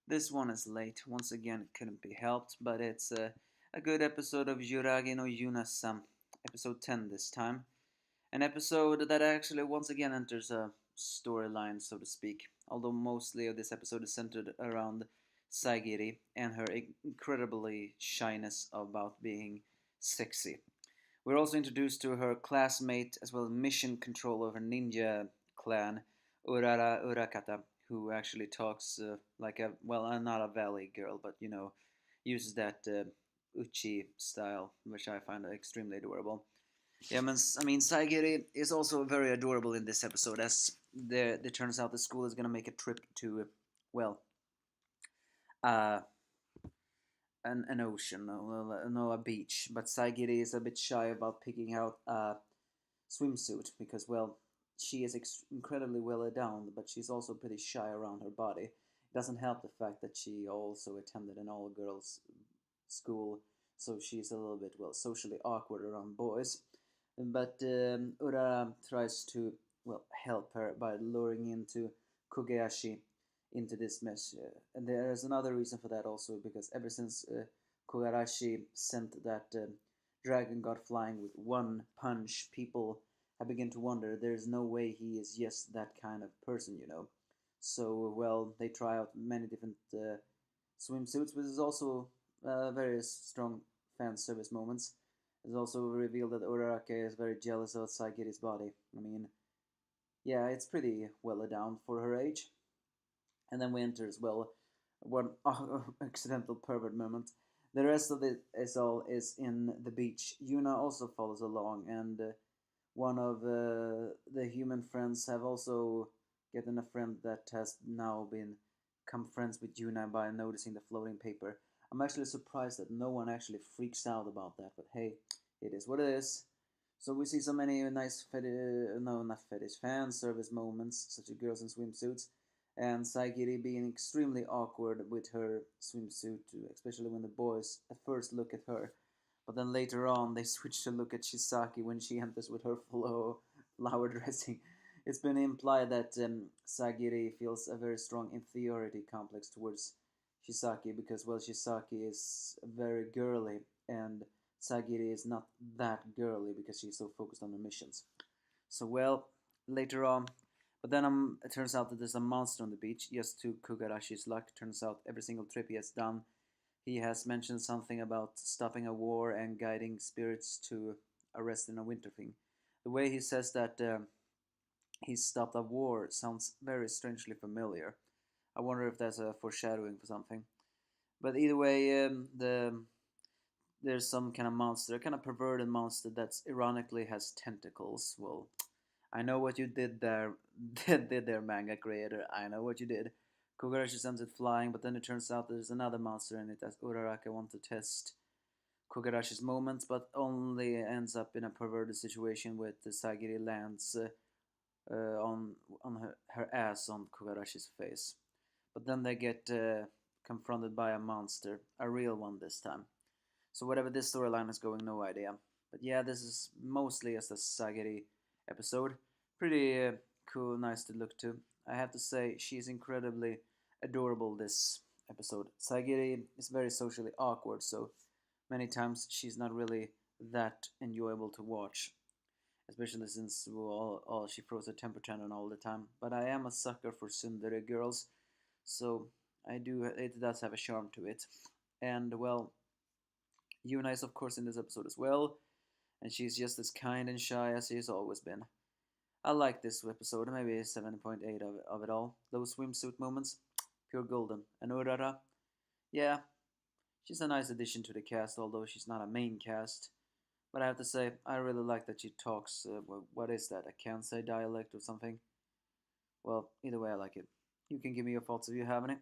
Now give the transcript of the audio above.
This one is late. Once again, it couldn't be helped, but it's a good episode of Yuragi no Yuuna-san, episode 10 this time. An episode that actually once again enters a storyline, so to speak, although mostly of this episode is centered around Sagiri and her incredibly shyness about being sexy. We're also introduced to her classmate as well as mission control of her ninja clan, Urara Urakata, who actually talks like a, well, not a valley girl, but uses that uchi style, which I find extremely adorable. Yeah, I mean, Saigiri is also very adorable in this episode, as it turns out the school is going to make a trip to, well, uh, an ocean, no, a beach. But Saigiri is a bit shy about picking out a swimsuit because, well, she is incredibly well endowed, but she's also pretty shy around her body. It doesn't help the fact that she also attended an all girls school, so she's a little bit, well, socially awkward around boys. But Ura tries to, well, help her by luring into Kogeyashi into this mess. And there's another reason for that also, because ever since Kogarashi sent that dragon god flying with one punch, people have begun to wonder there's no way he is just that kind of person. So, well, they try out many different swimsuits, which is also very strong fan service moments. It's also revealed that Uraraka is very jealous of Sagiri's body. I mean, yeah, it's pretty well adorned for her age. And then we enter as well one accidental pervert moment. The rest of it is in the beach. Yuna also follows along, and one of the human friends have also gotten a friend that has now become friends with Yuna by noticing the floating paper. I'm actually surprised that no one actually freaks out about that, but hey, it is what it is. So we see so many nice no, not fetish, fan service moments, such as girls in swimsuits, and Saigiri being extremely awkward with her swimsuit, especially when the boys at first look at her, but then later on they switch to look at Shisaki when she enters with her flower dressing. It's been implied that Sagiri feels a very strong inferiority complex towards Shisaki because, well, Shisaki is very girly and Sagiri is not that girly because she's so focused on her missions. So, well, later on, but then it turns out that there's a monster on the beach. Just to Kogarashi's luck, turns out every single trip he has done, he has mentioned something about stopping a war and guiding spirits to a rest in a winter thing. The way he says that he stopped a war sounds very strangely familiar. I wonder if that's a foreshadowing for something. But either way, there's some kind of monster, a kind of perverted monster that ironically has tentacles. Well, I know what you did there, did there, manga creator. I know what you did. Kogarashi sends it flying, but then it turns out there's another monster in it as Uraraka wants to test Kogarashi's moments, but only ends up in a perverted situation with Sagiri lands on her ass on Kogarashi's face. But then they get confronted by a monster, a real one this time. So whatever this storyline is going, no idea. But yeah, this is mostly as a Sagiri episode. Pretty cool, nice to look to. I have to say, she's incredibly adorable this episode. Sagiri is very socially awkward, so many times she's not really that enjoyable to watch. Especially since she throws a temper tantrum all the time. But I am a sucker for tsundere girls, so it does have a charm to it. And well, Yuna is of course in this episode as well, and she's just as kind and shy as she's always been. I like this episode, maybe 7.8 of it all. Those swimsuit moments, pure golden. And Urara, yeah, she's a nice addition to the cast, although she's not a main cast. But I have to say, I really like that she talks, what is that, a Kansai dialect or something? Well, either way, I like it. You can give me your thoughts if you have any.